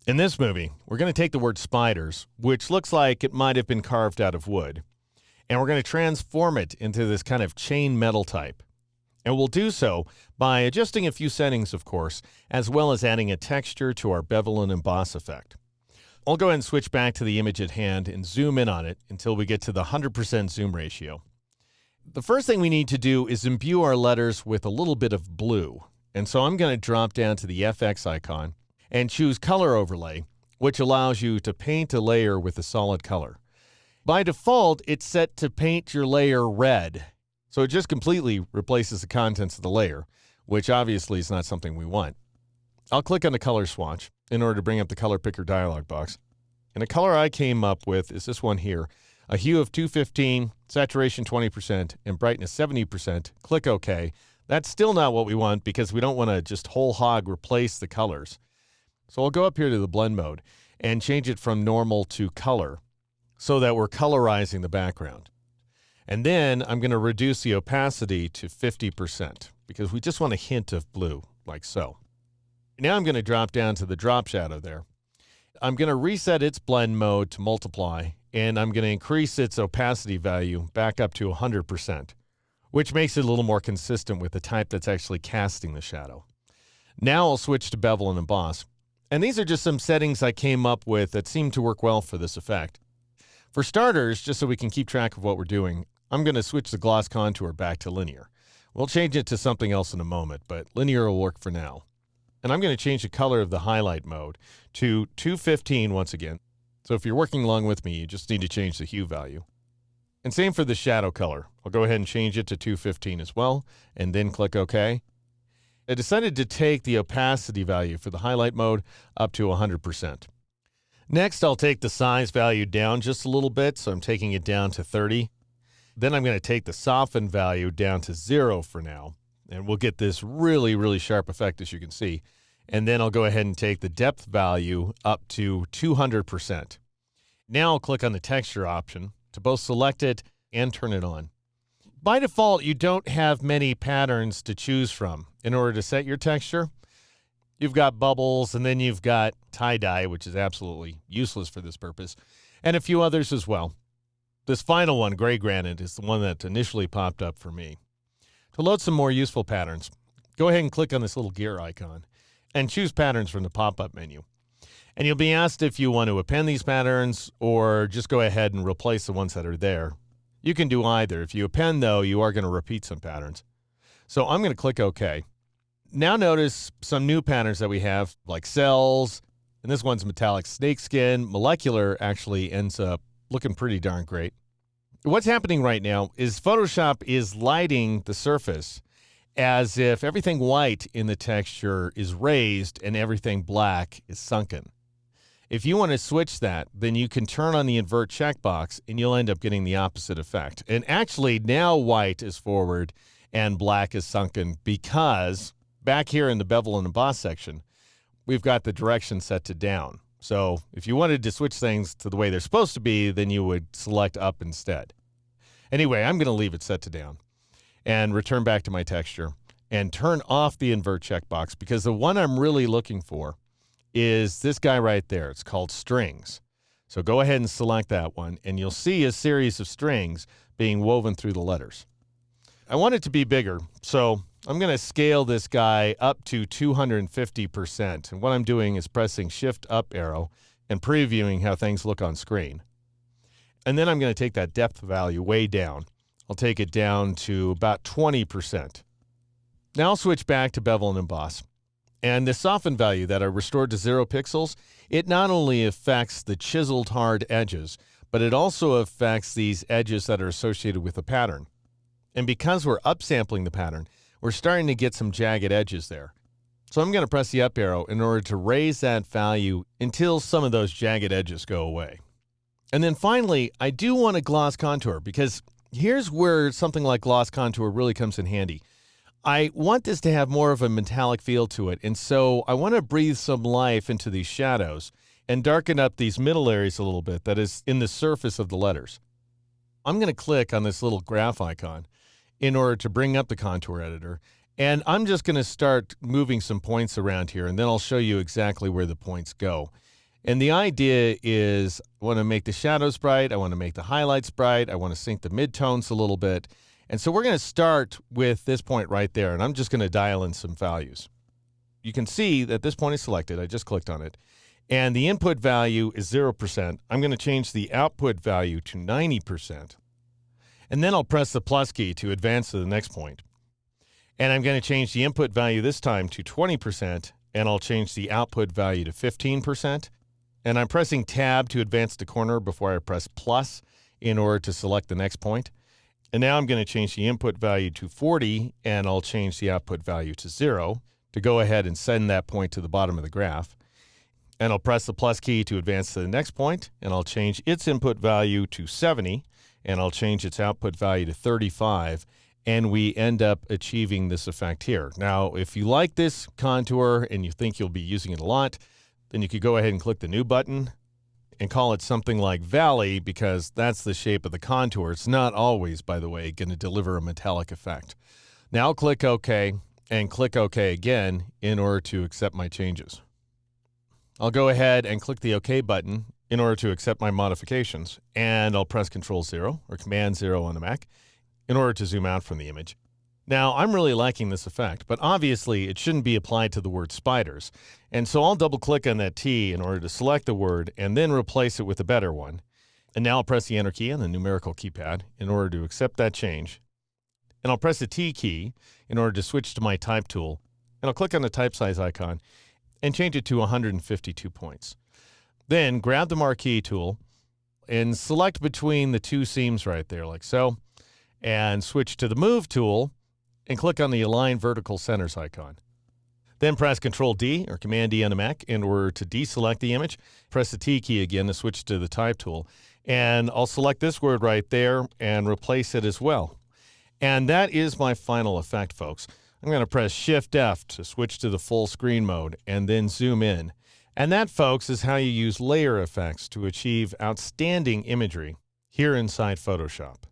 In this movie, we're going to take the word spiders, which looks like it might have been carved out of wood, and we're going to transform it into this kind of chain metal type. And we'll do so by adjusting a few settings, of course, as well as adding a texture to our bevel and emboss effect. I'll go ahead and switch back to the image at hand and zoom in on it until we get to the 100% zoom ratio. The first thing we need to do is imbue our letters with a little bit of blue. And so I'm going to drop down to the FX icon and choose Color Overlay, which allows you to paint a layer with a solid color. By default, it's set to paint your layer red. So it just completely replaces the contents of the layer, which obviously is not something we want. I'll click on the color swatch in order to bring up the color picker dialog box. And the color I came up with is this one here, a hue of 215, saturation 20%, and brightness 70%. Click OK. That's still not what we want because we don't want to just whole hog replace the colors. So I'll go up here to the blend mode and change it from normal to color so that we're colorizing the background. And then I'm going to reduce the opacity to 50% because we just want a hint of blue, like so. Now I'm going to drop down to the drop shadow there. I'm going to reset its blend mode to multiply, and I'm going to increase its opacity value back up to 100%, which makes it a little more consistent with the type that's actually casting the shadow. Now I'll switch to bevel and emboss. And these are just some settings I came up with that seem to work well for this effect. For starters, just so we can keep track of what we're doing, I'm going to switch the gloss contour back to linear. We'll change it to something else in a moment, but linear will work for now. And I'm going to change the color of the highlight mode to 215 once again. So if you're working along with me, you just need to change the hue value. And same for the shadow color. I'll go ahead and change it to 215 as well, and then click OK. I decided to take the opacity value for the highlight mode up to 100%. Next, I'll take the size value down just a little bit, so I'm taking it down to 30. Then I'm going to take the soften value down to 0 for now, and we'll get this really, really sharp effect, as you can see. And then I'll go ahead and take the depth value up to 200%. Now I'll click on the texture option to both select it and turn it on. By default, you don't have many patterns to choose from in order to set your texture. You've got bubbles, and then you've got tie-dye, which is absolutely useless for this purpose, and a few others as well. This final one, gray granite, is the one that initially popped up for me. To load some more useful patterns, go ahead and click on this little gear icon and choose patterns from the pop-up menu. And you'll be asked if you want to append these patterns or just go ahead and replace the ones that are there. You can do either. If you append, though, you are going to repeat some patterns. So I'm going to click OK. Now notice some new patterns that we have, like cells, and this one's metallic snakeskin. Molecular actually ends up looking pretty darn great. What's happening right now is Photoshop is lighting the surface as if everything white in the texture is raised and everything black is sunken. If you want to switch that, then you can turn on the invert checkbox and you'll end up getting the opposite effect. And actually now white is forward and black is sunken because back here in the bevel and emboss section, we've got the direction set to down. So if you wanted to switch things to the way they're supposed to be, then you would select up instead. Anyway, I'm going to leave it set to down and return back to my texture and turn off the invert checkbox because the one I'm really looking for is this guy right there. It's called strings. So go ahead and select that one, and you'll see a series of strings being woven through the letters. I want it to be bigger, so I'm going to scale this guy up to 250%. And what I'm doing is pressing Shift up arrow and previewing how things look on screen. And then I'm going to take that depth value way down. I'll take it down to about 20%. Now I'll switch back to bevel and emboss. And the soften value that I restored to 0 pixels, it not only affects the chiseled hard edges, but it also affects these edges that are associated with the pattern. And because we're upsampling the pattern, we're starting to get some jagged edges there. So I'm going to press the up arrow in order to raise that value until some of those jagged edges go away. And then finally, I do want a gloss contour because here's where something like gloss contour really comes in handy. I want this to have more of a metallic feel to it, and so I want to breathe some life into these shadows and darken up these middle areas a little bit that is in the surface of the letters. I'm going to click on this little graph icon in order to bring up the contour editor, and I'm just going to start moving some points around here, and then I'll show you exactly where the points go. And the idea is I want to make the shadows bright. I want to make the highlights bright. I want to sync the midtones a little bit. And so we're going to start with this point right there, and I'm just going to dial in some values. You can see that this point is selected. I just clicked on it. And the input value is 0%. I'm going to change the output value to 90%. And then I'll press the plus key to advance to the next point. And I'm going to change the input value this time to 20%, and I'll change the output value to 15%. And I'm pressing tab to advance the corner before I press plus in order to select the next point. And now I'm going to change the input value to 40, and I'll change the output value to 0 to go ahead and send that point to the bottom of the graph. And I'll press the plus key to advance to the next point, and I'll change its input value to 70, and I'll change its output value to 35, and we end up achieving this effect here. Now, if you like this contour and you think you'll be using it a lot, then you could go ahead and click the new button and call it something like Valley, because that's the shape of the contour. It's not always, by the way, going to deliver a metallic effect. Now click OK and click OK again in order to accept my changes. I'll go ahead and click the OK button in order to accept my modifications, and I'll press Control-0 or Command-0 on the Mac in order to zoom out from the image. Now, I'm really liking this effect, but obviously it shouldn't be applied to the word spiders. And so I'll double-click on that T in order to select the word and then replace it with a better one. And now I'll press the Enter key on the numerical keypad in order to accept that change. And I'll press the T key in order to switch to my Type tool. And I'll click on the type size icon and change it to 152 points. Then grab the Marquee tool and select between the two seams right there, like so, and switch to the Move tool and click on the Align Vertical Centers icon. Then press Control-D or Command-D on the Mac in order to deselect the image. Press the T key again to switch to the Type tool. And I'll select this word right there and replace it as well. And that is my final effect, folks. I'm going to press Shift-F to switch to the full screen mode and then zoom in. And that, folks, is how you use layer effects to achieve outstanding imagery here inside Photoshop.